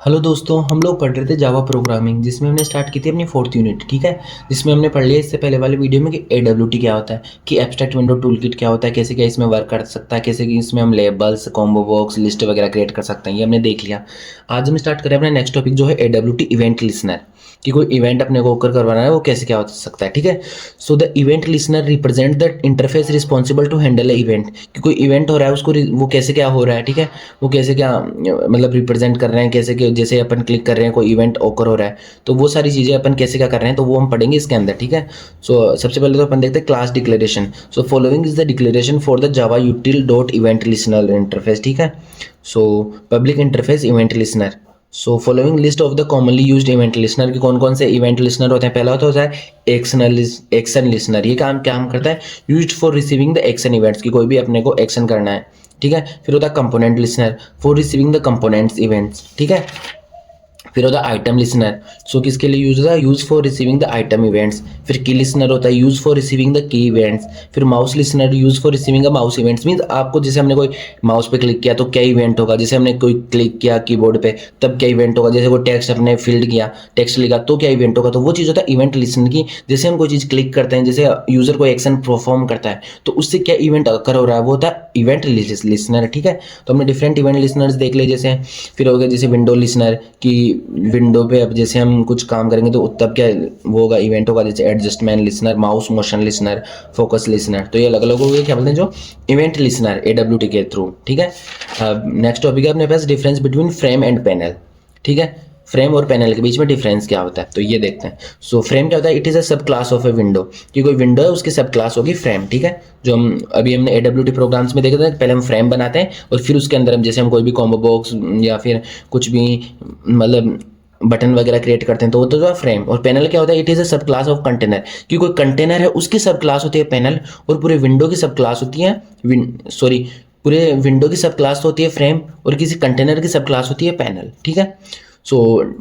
Hello दोस्तों, हम लोग पढ़ रहे थे जावा प्रोग्रामिंग, जिसमें हमने स्टार्ट की थी अपनी फोर्थ यूनिट। ठीक है, जिसमें हमने पढ़ लिया इससे पहले वाले वीडियो में कि AWT क्या होता है, कि एब्स्ट्रैक्ट विंडो टूलकिट क्या होता है, कैसे क्या इसमें वर्क कर सकता है, कैसे कि इसमें हम लेबल्स, कॉम्बो बॉक्स, लिस्ट वगैरह क्रिएट कर सकते हैं। ये हमने देख लिया। आज हम स्टार्ट करें अपना नेक्स्ट टॉपिक जो है AWT इवेंट लिसनर, कि कोई इवेंट अपने को ओकर करवाना है वो कैसे क्या हो सकता है। ठीक है, so the event listener represent the interface responsible to handle a event, कि कोई इवेंट हो रहा है उसको वो कैसे क्या हो रहा है। ठीक है, वो कैसे क्या मतलब रिप्रेजेंट कर रहे हैं, कैसे कि जैसे अपन क्लिक कर रहे हैं कोई इवेंट ओकर हो रहा है, तो वो सारी चीज़ें अपन कैसे क्या कर रहे हैं तो वो हम पढ़ेंगे इसके अंदर। ठीक है, सो सबसे पहले तो अपन देखते हैं class declaration. So following is the declaration for the Java यूटिल dot event listener interface. ठीक है, so public interface event listener. So following list of the commonly used event listener, कि कौन कौन से इवेंट लिसनर होते हैं। पहला होता है एक्शन लिसनर। ये काम करता है used for receiving the action events, की कोई भी अपने को एक्शन करना है। ठीक है, फिर होता है component listener for receiving the components events. ठीक है, फिर होता है आइटम लिसनर, सो किसके लिए यूज होता है, use for receiving the item events. फिर की लिसनर होता है use for receiving the key events. फिर mouse listener use for receiving the mouse events, means आपको जैसे हमने कोई माउस पे क्लिक किया तो क्या इवेंट होगा, जैसे हमने कोई क्लिक किया कीबोर्ड पे तब क्या इवेंट होगा, जैसे कोई टेक्स्ट अपने फील्ड किया, टेक्स्ट लिखा तो क्या इवेंट होगा। तो वो चीज़ होता है इवेंट लिसनर की। जैसे हम कोई चीज़ क्लिक करते हैं, जैसे यूजर कोई एक्शन परफॉर्म करता है तो उससे क्या इवेंट अकर हो रहा है, वो होता है इवेंट लिसनर। ठीक है, तो हमने डिफरेंट इवेंट लिसनर्स देख लिए। जैसे फिर हो गया जैसे विंडो लिसनर, की विंडो पे अब जैसे हम कुछ काम करेंगे तो तब क्या वो होगा, इवेंट होगा। जैसे adjustment listener, mouse motion listener, focus listener, तो ये अलग अलग हो गए क्या बोलते हैं जो इवेंट लिसनर AWT के थ्रू। ठीक है, नेक्स्ट टॉपिक है अपने पास difference between frame and panel. ठीक है, फ्रेम और पैनल के बीच में डिफरेंस क्या होता है तो ये देखते हैं। सो फ्रेम क्या होता है, इट इज़ अ सब क्लास ऑफ ए विंडो, कि कोई विंडो है उसकी सब क्लास होगी फ्रेम। ठीक है, जो हम अभी हमने AWT प्रोग्राम्स में देखे थे, पहले हम फ्रेम बनाते हैं और फिर उसके अंदर हम जैसे हम कोई भी कॉम्बो बॉक्स या फिर कुछ भी मतलब बटन वगैरह क्रिएट करते हैं तो वो तो जो है फ्रेम। और पैनल क्या होता है, इट इज़ अ सब क्लास ऑफ कंटेनर, कि कोई कंटेनर है उसकी सब क्लास होती है पैनल, और पूरे विंडो की सब क्लास होती है पूरे विंडो की सब क्लास होती है फ्रेम, और किसी कंटेनर की सब क्लास होती है पैनल। ठीक है, सो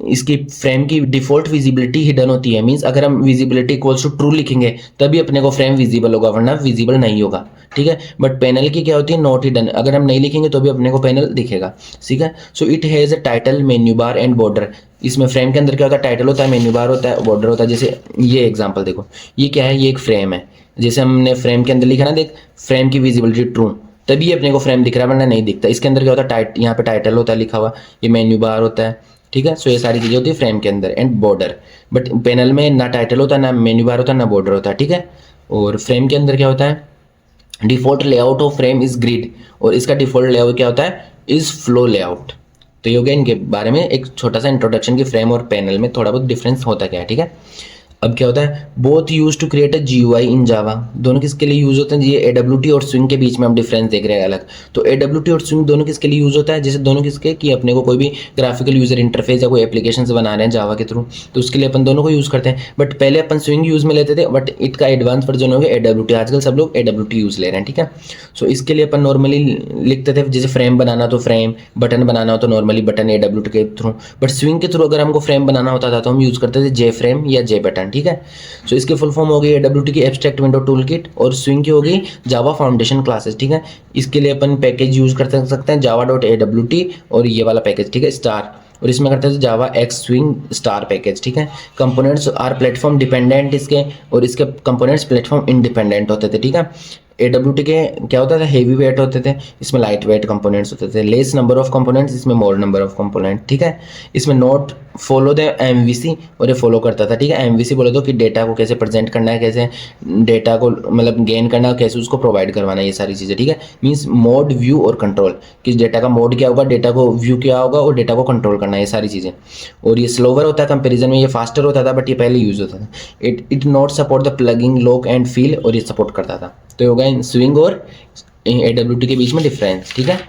इसकी फ्रेम की डिफॉल्ट विजिबिलिटी हिडन होती है, मींस अगर हम विजिबिलिटी इक्वल्स टू ट्रू लिखेंगे तभी अपने को फ्रेम विजिबल होगा, वरना विजिबल नहीं होगा। ठीक है, बट पैनल की क्या होती है, नॉट हिडन, अगर हम नहीं लिखेंगे तो भी अपने को पैनल दिखेगा। ठीक है, so it has a title, menu bar and border. इसमें फ्रेम के अंदर क्या होता है, टाइटल होता है, मेन्यू बार होता है, बॉर्डर होता है। जैसे ये एग्जाम्पल देखो, ये क्या है, ये एक फ्रेम है। जैसे हमने फ्रेम के अंदर लिखा ना, देख फ्रेम की विजिबिलिटी ट्रू, तभी अपने को फ्रेम दिख रहा है वरना नहीं दिखता। इसके अंदर क्या होता है, यहाँ पे टाइटल होता है लिखा हुआ, ये मेन्यू बार होता है। ठीक है, सो ये सारी चीज़ें होती है फ्रेम के अंदर एंड बॉर्डर। बट पैनल में ना टाइटल होता है, ना मेन्यू बार होता है, ना बॉर्डर होता है। ठीक है, और फ्रेम के अंदर क्या होता है, default layout of frame is grid, और इसका डिफॉल्ट लेआउट क्या होता है, इज फ्लो लेआउट। तो ये हो गया इनके बारे में एक छोटा सा इंट्रोडक्शन, की फ्रेम और पैनल में थोड़ा बहुत डिफरेंस होता क्या है। ठीक है, अब क्या होता है, both use to create a GUI in Java, दोनों किसके लिए यूज होते हैं, ये AWT और स्विंग के बीच में हम डिफरेंस देख रहे हैं अलग। तो AWT और स्विंग दोनों किसके लिए यूज होता है, जैसे दोनों किसके, कि अपने को कोई भी ग्राफिकल यूजर इंटरफेस या कोई एप्लीकेशन बना रहे हैं जावा के थ्रू, तो उसके लिए अपन दोनों को यूज करते हैं। बट पहले अपन स्विंग यूज में लेते थे, बट इसका एडवांस वर्जन हो गया AWT, आजकल सब लोग AWT यूज ले रहे हैं। ठीक है, सो इसके लिए अपन नॉर्मली लिखते थे, जैसे फ्रेम बनाना तो फ्रेम, बटन बनाना हो तो नॉर्मली बटन AWT के थ्रू। बट स्विंग के थ्रू अगर हमको फ्रेम बनाना होता था तो हम यूज करते थे J फ्रेम या J बटन। ठीक है, सो इसकी फुल फॉर्म हो गई AWT की एब्स्ट्रैक्ट विंडो टूलकिट, और स्विंग की हो गई जावा फाउंडेशन क्लासेस। ठीक है, इसके लिए अपन पैकेज यूज कर सकते हैं java.awt, और ये वाला पैकेज ठीक है स्टार, और इसमें करते हैं जावा एक्स स्विंग स्टार पैकेज। ठीक है, कंपोनेंट्स आर प्लेटफॉर्म डिपेंडेंट इसके, और इसके कंपोनेंट्स प्लेटफॉर्म इंडिपेंडेंट होते थे। ठीक है, AWT के क्या होता था, हेवी वेट होते थे, इसमें लाइट वेट कंपोनेंट्स होते थे, लेस नंबर ऑफ कंपोनेंट्स, इसमें मोर नंबर ऑफ कंपोनेंट। ठीक है, इसमें नोट फॉलो द MVC, और ये फॉलो करता था। ठीक है, MVC बोले तो कि डेटा को कैसे प्रेजेंट करना है, कैसे डेटा को मतलब गेन करना है, कैसे उसको प्रोवाइड करवाना है, ये सारी चीज़ें। ठीक है, मीन्स मोड, व्यू और कंट्रोल, कि डेटा का मोड क्या होगा, डेटा को व्यू क्या होगा, और डेटा को कंट्रोल करना है, ये सारी चीज़ें। और ये स्लोवर होता है कंपेरिजन में, ये फास्टर होता था, बट ये पहले यूज होता था। It not support the plugging lock and feel, और ये सपोर्ट करता था। तो ये होगा स्विंग और AWT के बीच में डिफरेंस। ठीक है,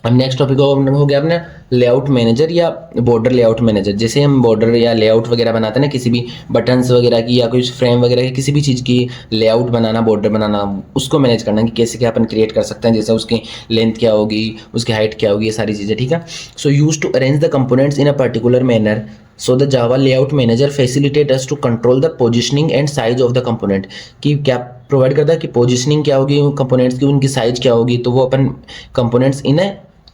अब नेक्स्ट टॉपिक हो गया अपना लेआउट मैनेजर या बॉर्डर लेआउट मैनेजर। जैसे हम बॉर्डर या लेआउट वगैरह बनाते हैं ना, किसी भी बटन्स वगैरह की या कुछ फ्रेम वगैरह की, किसी भी चीज़ की लेआउट बनाना, बॉर्डर बनाना, उसको मैनेज करना कि कैसे क्या अपन क्रिएट कर सकते हैं, जैसे उसकी लेंथ क्या होगी, उसकी हाइट क्या होगी, ये सारी चीज़ें। ठीक है, so use to arrange the components in a particular manner, so the Java layout manager facilitate us to control the positioning and size of the component, कि क्या प्रोवाइड करता है कि पोजिशनिंग क्या होगी कंपोनेंट्स की, उनकी साइज क्या होगी, तो वो अपन कंपोनेंट्स इन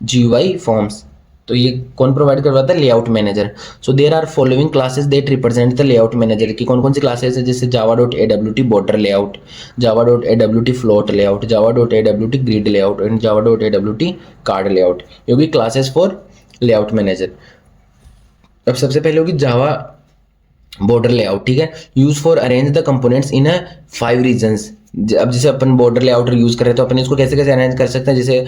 GUI फॉर्म्स, तो ये कौन प्रोवाइड करवाता है? Layout manager. So there are following classes that represent the layout manager, की कौन कौन सी क्लासेस है? जैसे Java dot A W T border layout, Java dot A W T float layout, Java dot A W T grid layout and Java dot A W T card layout. ये होगी classes for layout manager. अब सबसे पहले होगी जावा border layout, ठीक है। Use for arrange the components in a 5 regions. अब जैसे अपन बॉर्डर लेआउट यूज कर रहे हैं तो अपन इसको कैसे कैसे अरेंज कर सकते हैं? जैसे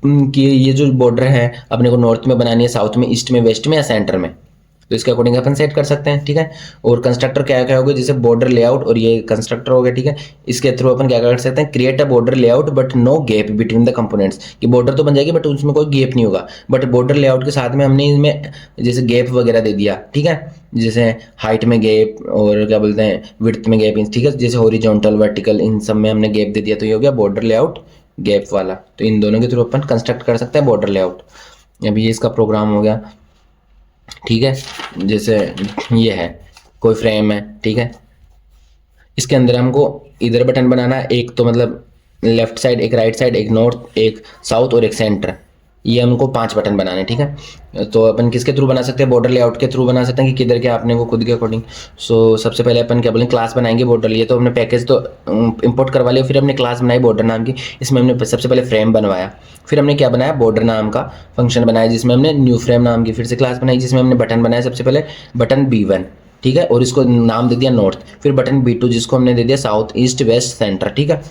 कि ये जो बॉर्डर है अपने को नॉर्थ में बनानी है, साउथ में, ईस्ट में, वेस्ट में या सेंटर में, तो इसके अकॉर्डिंग अपन सेट कर सकते हैं, ठीक है। और कंस्ट्रक्टर क्या क्या होगा? जैसे बॉर्डर लेआउट और ये कंस्ट्रक्टर हो गया, ठीक है। इसके थ्रू अपन क्या कर सकते हैं? Create a border layout but no gap between the components, कि बॉर्डर तो बन जाएगी बट उसमें कोई गैप नहीं होगा, बट बॉर्डर लेआउट के साथ में हमने इसमें जैसे गैप वगैरह दे दिया, ठीक है। जैसे हाइट में गैप और क्या बोलते हैं विड्थ में गैप, ठीक है। जैसे हॉरिजॉन्टल, वर्टिकल, इन सब में हमने गैप दे दिया, तो ये हो गया बॉर्डर लेआउट गैप वाला। तो इन दोनों के थ्रू अपन कंस्ट्रक्ट कर सकते हैं बॉर्डर लेआउट। अभी ये इसका प्रोग्राम हो गया, ठीक है। जैसे ये है कोई फ्रेम है, ठीक है। इसके अंदर हमको इधर बटन बनाना है, एक तो मतलब लेफ्ट साइड, एक राइट साइड, एक नॉर्थ, एक साउथ और एक सेंटर। ये हमको 5 बटन बनाने, ठीक है। तो अपन किसके थ्रू बना सकते हैं? बॉर्डर लेआउट के थ्रू बना सकते हैं कि किधर के आपने को खुद के अकॉर्डिंग। सो सबसे पहले अपन क्या बोलेंगे, क्लास बनाएंगे बॉर्डर। ये तो हमने पैकेज तो इंपोर्ट करवा लिया, फिर हमने क्लास बनाई बॉर्डर नाम की। इसमें हमने सबसे पहले फ्रेम बनवाया, फिर हमने क्या बनाया? बॉर्डर नाम का फंक्शन बनाया, जिसमें हमने न्यू फ्रेम नाम की फिर से क्लास बनाई, जिसमें हमने बटन बनाया सबसे पहले बटन B1, ठीक है। और इसको नाम दे दिया नॉर्थ, फिर बटन B2 जिसको हमने दे दिया साउथ, ईस्ट, वेस्ट, सेंटर, ठीक है।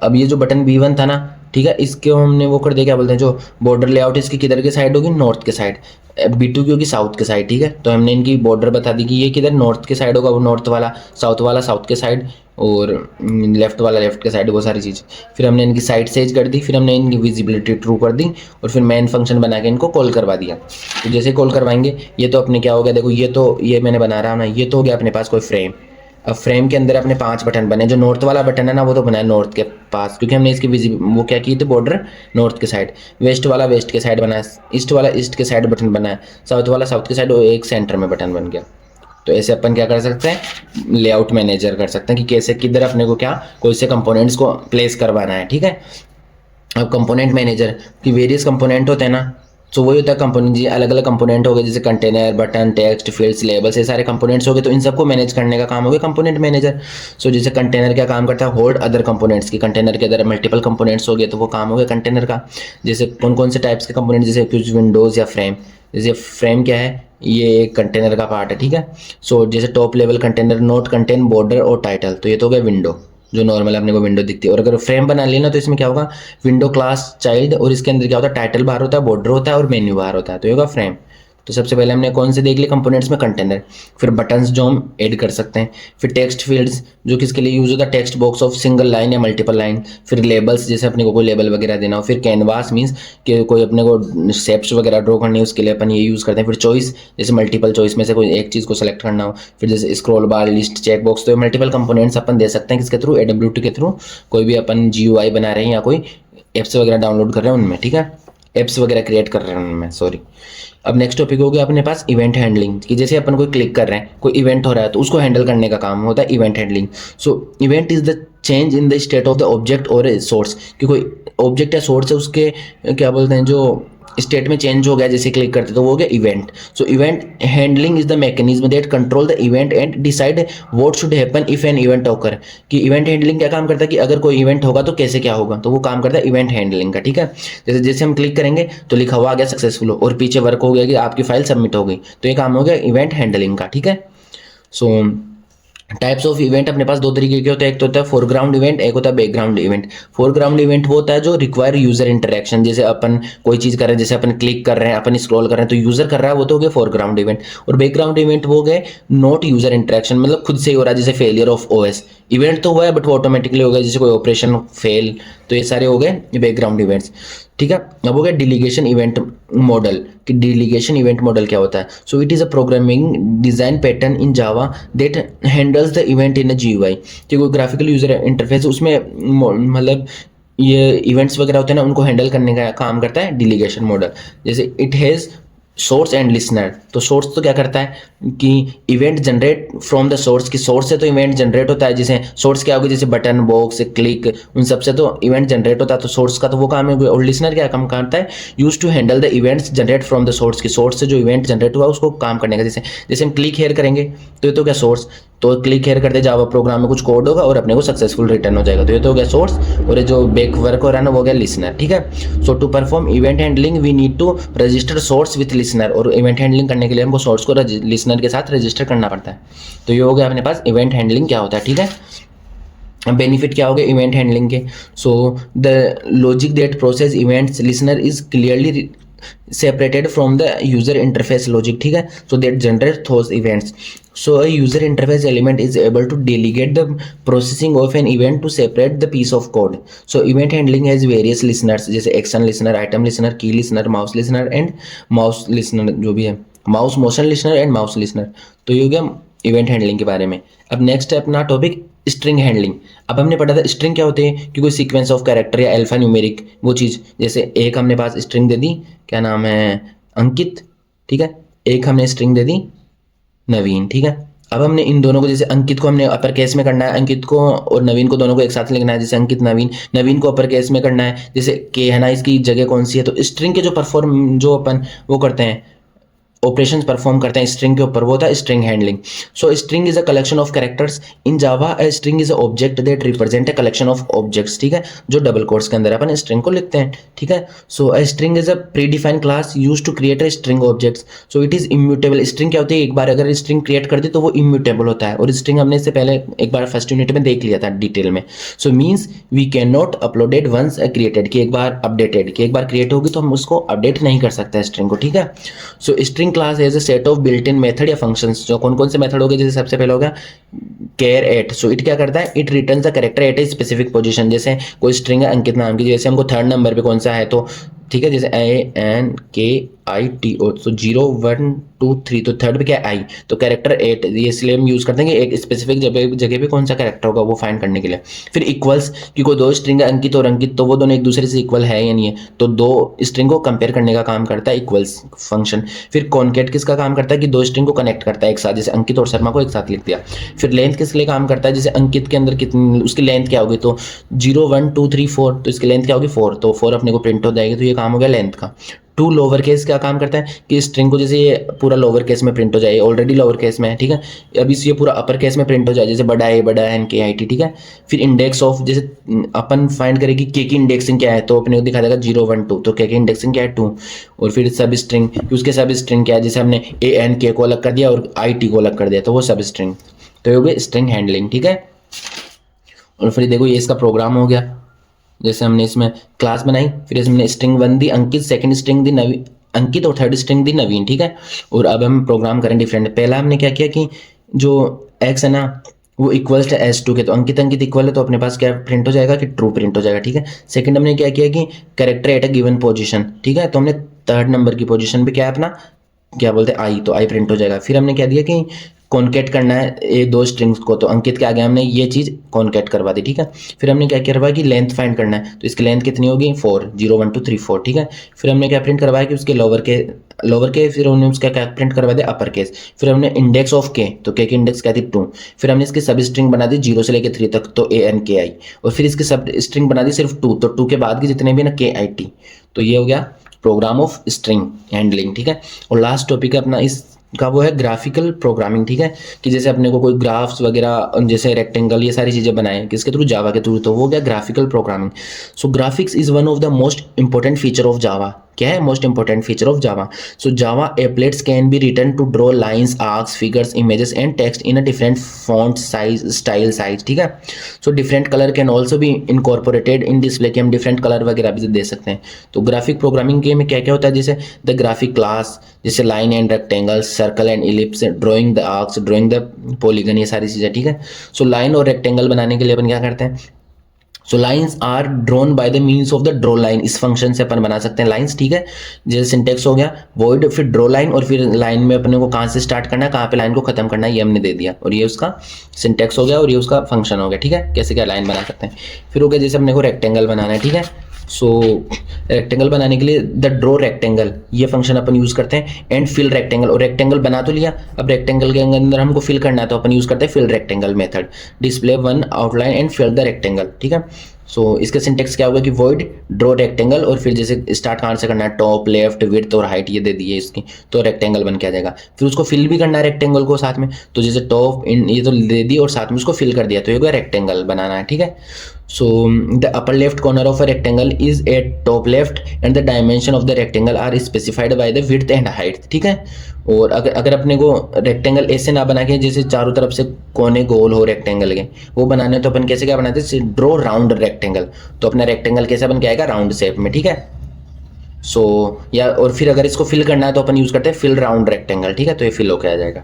अब ये जो बटन B1 था ना, ठीक है, इसको हमने वो कर दिया, क्या बोलते हैं, जो बॉर्डर लेआउट इसकी किधर के साइड होगी? नॉर्थ के साइड। B2 की होगी साउथ के साइड, ठीक है। तो हमने इनकी बॉर्डर बता दी कि ये किधर नॉर्थ के साइड होगा, वो नॉर्थ वाला साउथ के साइड, और लेफ्ट वाला लेफ्ट के साइड, वो सारी चीज़। फिर हमने इनकी साइड सेज कर दी, फिर हमने इनकी विजिबिलिटी ट्रू कर दी, और फिर मेन फंक्शन बना के इनको कॉल करवा दिया। तो जैसे कॉल करवाएंगे ये तो अपने क्या हो गया, देखो ये मैंने बना रहा हूँ ना, ये तो हो गया अपने पास कोई फ्रेम। अब फ्रेम के अंदर अपने 5 बटन बने, जो नॉर्थ वाला बटन है ना वो तो बना है नॉर्थ के पास, क्योंकि हमने इसकी वो क्या की थी, बॉर्डर नॉर्थ के साइड। वेस्ट वाला वेस्ट के साइड बना है, ईस्ट वाला ईस्ट के साइड बटन बना है, साउथ वाला साउथ के साइड, और एक सेंटर में बटन बन गया। तो ऐसे अपन क्या कर सकते हैं? लेआउट मैनेजर कर सकते हैं कि कैसे किधर अपने को क्या कोई से कंपोनेंट्स को प्लेस करवाना है, ठीक है। अब कंपोनेंट मैनेजर की वेरियस कंपोनेंट होते हैं ना, तो वही होता है कंपोनेंट जी, अलग अलग कंपोनेंट हो गए, जैसे container, button, text, fields, labels, ये सारे कंपोनेंट्स हो गए। तो इन सबको मैनेज करने का काम हो गया कंपोनेंट मैनेजर। सो जैसे कंटेनर क्या काम करता है? होल्ड अदर कंपोनेंट्स की, कंटेनर के अंदर मल्टीपल कंपोनेंट्स हो गए तो वो काम हो गया कंटेनर का। जैसे कौन कौन से टाइप्स के कंपोनेंट, जैसे कुछ विंडोज़ या फ्रेम। जैसे फ्रेम क्या है? ये एक कंटेनर का पार्ट है, ठीक है। सो जैसे top level container note contain border और टाइटल, तो ये तो हो गया विंडो, जो नॉर्मल अपने को विंडो दिखती है। और अगर फ्रेम बना लेना तो इसमें क्या होगा? विंडो क्लास चाइल्ड, और इसके अंदर क्या होता है? टाइटल बाहर होता है, बॉर्डर होता है और मेन्यू बाहर होता है, तो ये होगा फ्रेम। तो सबसे पहले हमने कौन से देख लिए कंपोनेंट्स में? कंटेनर। फिर बटन्स जो हम ऐड कर सकते हैं, फिर टेक्स्ट फील्ड्स जो किसके लिए यूज होता है? Text box of single line या मल्टीपल लाइन। फिर लेबल्स, जैसे अपने को कोई लेबल वगैरह देना हो। फिर कैनवास मीन्स कि कोई अपने को शेप्स वगैरह ड्रॉ करनी है, उसके लिए अपन ये यूज़ करते हैं। फिर चॉइस, जैसे मल्टीपल चॉइस में से कोई एक चीज़ को सेलेक्ट करना हो। फिर जैसे scroll bar, list, check box, तो ये मल्टीपल कंपोनेंट्स अपन दे सकते हैं किसके थ्रू? AWT के थ्रू। कोई भी अपन GUI बना रहे हैं या कोई एप्स वगैरह डाउनलोड कर रहे हैं उनमें, ठीक है, एप्स वगैरह क्रिएट कर रहे हैं उनमें, सॉरी। अब नेक्स्ट टॉपिक हो गया अपने पास इवेंट हैंडलिंग, कि जैसे अपन कोई क्लिक कर रहे हैं, कोई इवेंट हो रहा है तो उसको हैंडल करने का काम होता है event handling. So event is the change in the state of the object और सोर्स, कि कोई ऑब्जेक्ट या सोर्स है उसके क्या बोलते हैं जो स्टेट में चेंज हो गया जैसे क्लिक करते तो वो हो गया event. So event handling is the mechanism that control the event and decide what should happen if an event occur, कि इवेंट हैंडलिंग क्या काम करता है कि अगर कोई इवेंट होगा तो कैसे क्या होगा, तो वो काम करता है इवेंट हैंडलिंग का, ठीक है। जैसे जैसे हम क्लिक करेंगे तो लिखा हुआ आ गया सक्सेसफुल, और पीछे वर्क हो गया कि आपकी फाइल सबमिट हो गई, तो ये काम हो गया इवेंट हैंडलिंग का, ठीक है। सो टाइप्स ऑफ इवेंट अपने पास 2 तरीके के होते हैं, एक तो होता है फोरग्राउंड इवेंट, एक होता है बैकग्राउंड इवेंट। फोरग्राउंड इवेंट वो होता है जो रिक्वायर यूजर इंटरेक्शन, जैसे अपन कोई चीज़ कर रहे हैं, जैसे अपन क्लिक कर रहे हैं, अपन स्क्रॉल कर रहे हैं तो यूजर कर रहा है, वो तो हो गया फोरग्राउंड इवेंट। और बैकग्राउंड इवेंट वो हो गए नॉट यूजर इंटरेक्शन, मतलब खुद से ही हो रहा है, जैसे फेलियर ऑफ OS। इवेंट तो हुआ है बट वो ऑटोमेटिकली हो गया, जैसे कोई ऑपरेशन फेल, तो ये सारे हो गए बैकग्राउंड इवेंट्स, ठीक है। अब हो गया डिलीगेशन इवेंट मॉडल, कि डिलीगेशन इवेंट मॉडल क्या होता है? So it is a programming design pattern in Java that handles the event in a GUI, कि कोई ग्राफिकल यूजर इंटरफेस उसमें मतलब ये इवेंट्स वगैरह होते हैं ना, उनको हैंडल करने का काम करता है डिलीगेशन मॉडल। जैसे it has source and listener. तो सोर्स तो क्या करता है कि event generate from the source, की सोर्स से तो इवेंट जनरेट होता है, जैसे सोर्स क्या होगी, जैसे बटन, बॉक्स, क्लिक, उन सब से तो इवेंट जनरेट होता है, तो सोर्स का तो वो काम है। और लिसनर क्या काम करता है, use to handle the events generate from the source, की सोर्स से जो इवेंट जनरेट हुआ उसको काम करने का। जैसे जैसे हम क्लिक हेयर करेंगे तो ये तो क्या सोर्स, तो क्लिक हेयर करते जावा प्रोग्राम में कुछ कोड होगा और अपने को सक्सेसफुल रिटर्न हो जाएगा, तो ये तो हो गया सोर्स। और ये जो बैक वर्क हो रहा है ना वो हो गया लिसनर, ठीक है। So to perform event handling we need to register source with listener, और इवेंट हैंडलिंग करने के लिए हमको सोर्स को लिसनर के साथ रजिस्टर करना पड़ता है। तो ये हो गया अपने पास इवेंट हैंडलिंग क्या होता है, ठीक है। बेनिफिट क्या हो गए इवेंट हैंडलिंग के, so the logic that process events listener is clearly separated from the user interface logic, ठीक है। so that generates those events, so a user interface element is able to delegate the processing of an event to separate the piece of code। so event handling has various listeners, जैसे action listener, item listener, key listener, mouse listener and mouse listener, जो भी है mouse motion listener and mouse listener. तो ये हो गया event handling के बारे में। अब नेक्स्ट है अपना टॉपिक स्ट्रिंग हैंडलिंग। अब हमने पढ़ा था स्ट्रिंग क्या होते हैं कि कोई सीक्वेंस ऑफ कैरेक्टर या अल्फा न्यूमेरिक वो चीज़, जैसे एक हमने पास स्ट्रिंग दे दी, क्या नाम है, अंकित, ठीक है। एक हमने स्ट्रिंग दे दी नवीन, ठीक है। अब हमने इन दोनों को, जैसे अंकित को हमने अपर केस में करना है, अंकित को और नवीन को दोनों को एक साथ लिखना है, जैसे अंकित नवीन, नवीन को अपर केस में करना है, जैसे के है ना, इसकी जगह कौन सी है। तो स्ट्रिंग के जो अपन वो करते हैं, ऑपरेशंस परफॉर्म करते हैं स्ट्रिंग के ऊपर, वो होता है string handling. So string is a collection of characters in Java, a string is a object that represent a collection of objects, ठीक है, जो डबल कोट्स के अंदर अपन स्ट्रिंग को लिखते हैं, ठीक है। So a string is a pre defined class use to create a string objects, so it is immutable. String क्या होती है, एक बार अगर स्ट्रिंग क्रिएट कर दी तो वो इम्यूटेबल होता है, और स्ट्रिंग हमने इससे पहले एक बार फर्स्ट यूनिट में देख लिया था डिटेल में। So means we can not uploaded once created, कि एक बार अपडेटेड, कि एक बार क्रिएट होगी तो हम उसको अपडेट नहीं कर सकते स्ट्रिंग को, ठीक है। So string class as a set of built in method या फंक्शंस, जो कौन कौन से मेथड हो गए, जैसे सबसे पहले हो गया केयर एट। सो इट क्या करता है, it returns the character eight a specific position, जैसे कोई स्ट्रिंग है अंकित नाम की, जैसे हमको थर्ड नंबर पे कौन सा है तो ठीक है, जैसे ANKITO, तो 0 1 2 3, तो थर्ड पे क्या है आई, तो कैरेक्टर 8, ये इसलिए हम यूज करते हैं कि एक स्पेसिफिक जगह पे कौन सा कैरेक्टर होगा वो फाइंड करने के लिए। फिर इक्वल्स, कि कोई दो स्ट्रिंग है अंकित और अंकित, तो वो दोनों एक दूसरे से इक्वल है या नहीं है, तो दो स्ट्रिंग को कंपेयर करने का काम करता है इक्वल्स फंक्शन। फिर कॉन्केट किसका काम करता है, कि दो स्ट्रिंग को कनेक्ट करता है एक साथ, जैसे अंकित और शर्मा को एक साथ लिख दिया। फिर लेंथ किस लिए काम करता है, जैसे अंकित के अंदर कितनी उसकी लेंथ क्या होगी, तो 0 1 2 3 4, तो इसकी लेंथ क्या होगी 4, तो 4 अपने को प्रिंट हो जाएगी, तो ये काम हो गया लेंथ का। टू लोअर केस क्या काम करता है कि स्ट्रिंग को जैसे ये पूरा लोअर केस में प्रिंट हो जाए, ऑलरेडी लोअर केस में है, ठीक है, अभी ये पूरा अपर केस में प्रिंट हो जाए, जैसे बड़ा ए बड़ा एन के आई टी, ठीक है। फिर इंडेक्स ऑफ, जैसे अपन फाइंड करेगी के की इंडेक्सिंग क्या है, तो अपने को दिखा देगा 0 1 2, तो के की इंडेक्सिंग क्या है 2। और फिर सब स्ट्रिंग, उसके सब स्ट्रिंग क्या है, जैसे हमने ए एन के को अलग कर दिया और आई टी को अलग कर दिया, तो वो सब स्ट्रिंग, तो ये हो गई स्ट्रिंग हैंडलिंग, ठीक है। और फिर देखो ये इसका प्रोग्राम हो गया, जैसे हमने इसमें क्लास बनाई, फिर इसमें स्ट्रिंग 1 दी अंकित, सेकंड स्ट्रिंग दी नवीन अंकित और थर्ड स्ट्रिंग दी नवीन, ठीक है। और अब हम प्रोग्राम करें डिफरेंट। पहला हमने क्या किया कि जो एक्स है ना वो इक्वल्स टू S2 के, तो अंकित अंकित इक्वल है तो अपने पास क्या प्रिंट हो जाएगा कि ट्रू प्रिंट हो जाएगा, ठीक है। सेकंड हमने क्या किया कि character at a given position, ठीक है, तो हमने थर्ड नंबर की पोजीशन पे क्या है अपना क्या बोलते हैं आई, तो आई प्रिंट हो जाएगा। फिर हमने क्या दिया कि कॉन्केट करना है ये दो स्ट्रिंग्स को, तो अंकित के आगे हमने ये चीज़ कॉन्केट करवा दी, ठीक है। फिर हमने क्या करवाया कि लेंथ फाइंड करना है, तो इसकी लेंथ कितनी होगी 4 0 1 2 3 4, ठीक है। फिर हमने क्या प्रिंट करवाया कि उसके लोअर के फिर हमने उसका क्या प्रिंट करवा दिया अपर केस। फिर हमने इंडेक्स ऑफ के, तो के की इंडेक्स क्या थी 2। फिर हमने इसकी सब स्ट्रिंग बना दी 0 से लेकर 3 तक, तो ANKI। और फिर इसकी सब स्ट्रिंग बना दी सिर्फ 2, तो 2 के बाद की जितने भी ना KIT। तो ये हो गया प्रोग्राम ऑफ स्ट्रिंग हैंडलिंग, ठीक है। और लास्ट टॉपिक है अपना इस का वो है ग्राफिकल प्रोग्रामिंग, ठीक है, कि जैसे अपने को कोई ग्राफ्स वगैरह जैसे रेक्टेंगल ये सारी चीज़ें बनाए किसके थ्रू, जावा के थ्रू, तो वो गया graphical programming. So graphics is one of the most important feature of Java. क्या है most important feature of Java, so Java applets can be written to draw lines, arcs, figures, images and text in a different font size, style size, ठीक है। So different colour can also भी incorporated in display, के हम different colour वगैरह भी दे सकते हैं। तो ग्राफिक प्रोग्रामिंग के में क्या क्या होता है, जैसे द ग्राफिक क्लास, जैसे line and rectangles, circle and ellipse, drawing the arcs, drawing the polygon, ये सारी चीज़ें, ठीक है। सो लाइन और रेक्टेंगल बनाने के लिए अपन क्या करते हैं, so lines are drawn by the means of the draw line, इस फंक्शन से अपन बना सकते हैं लाइंस, ठीक है। जैसे सिंटेक्स हो गया वॉइड, फिर ड्रॉ लाइन, और फिर लाइन में अपने को कहाँ से स्टार्ट करना है, कहाँ पे लाइन को खत्म करना है, ये हमने दे दिया, और ये उसका सिंटेक्स हो गया और ये उसका फंक्शन हो गया, ठीक है, कैसे क्या लाइन बना सकते हैं। फिर हो गया जैसे अपने को रेक्टेंगल बनाना है, ठीक है, सो रेक्टेंगल बनाने के लिए द ड्रॉ रेक्टेंगल ये फंक्शन अपन यूज़ करते हैं, एंड फिल रेक्टेंगल, और रेक्टेंगल बना तो लिया, अब रेक्टेंगल के अंदर हमको फिल करना है तो अपन यूज़ करते हैं fill rectangle method, display one outline and fill the rectangle, ठीक है। सो इसका सिंटेक्स क्या होगा कि वॉइड ड्रॉ रेक्टेंगल, और फिर जैसे स्टार्ट कहाँ से करना है, टॉप लेफ्ट विड्थ और हाइट ये दे दी है इसकी, तो रेक्टेंगल बन के आ जाएगा। फिर उसको फिल भी करना है रेक्टेंगल को साथ में, तो जैसे टॉप इन ये तो दे दी और साथ में उसको फिल कर दिया, तो ये होगा रेक्टेंगल बनाना है, ठीक है। So the upper left corner of a rectangle is at top left and the dimension of the rectangle are specified by the width and height, ठीक है। और अगर अपने को रेक्टेंगल ऐसे ना बना के जैसे चारों तरफ से कोने गोल हो रेक्टेंगल के, वो बनाने तो अपन कैसे क्या बनाते हैं, ड्रॉ राउंड रेक्टेंगल, तो अपना रेक्टेंगल कैसा बन के आएगा, राउंड शेप में, ठीक है। सो या और फिर अगर इसको फिल करना है तो अपन यूज करते हैं फिल राउंड रेक्टेंगल, ठीक है, तो ये फिल होके आ जाएगा।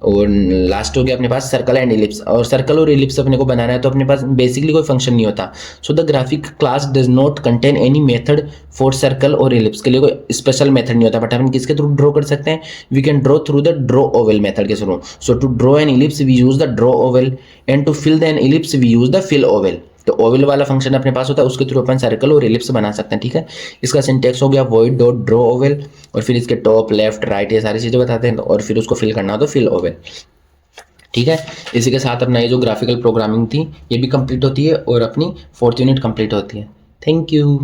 और लास्ट हो गया अपने पास सर्कल एंड इलिप्स, और सर्कल और इलिप्स अपने को बनाना है तो अपने पास बेसिकली कोई फंक्शन नहीं होता। So the graphic class does not contain any method for circle और इलिप्स, के लिए कोई स्पेशल मेथड नहीं होता, बट अपन किसके थ्रू ड्रॉ कर सकते हैं, we can draw through the draw oval method के थ्रू। So to draw an ellipse we use the draw oval, and to fill the an ellipse we use the fill oval. तो oval वाला function अपने पास होता है, उसके through अपन सर्कल और इलिप्स बना सकते हैं, ठीक है। इसका सिंटेक्स हो गया वॉइड डॉट ड्रॉ ओवल, और फिर इसके टॉप लेफ्ट राइट ये सारी चीज़ें बताते हैं, और फिर उसको फिल करना हो तो फिल ओवल, ठीक है। इसी के साथ अपना ये जो ग्राफिकल प्रोग्रामिंग थी ये भी कंप्लीट होती है और अपनी 4th यूनिट कंप्लीट होती है। Thank you.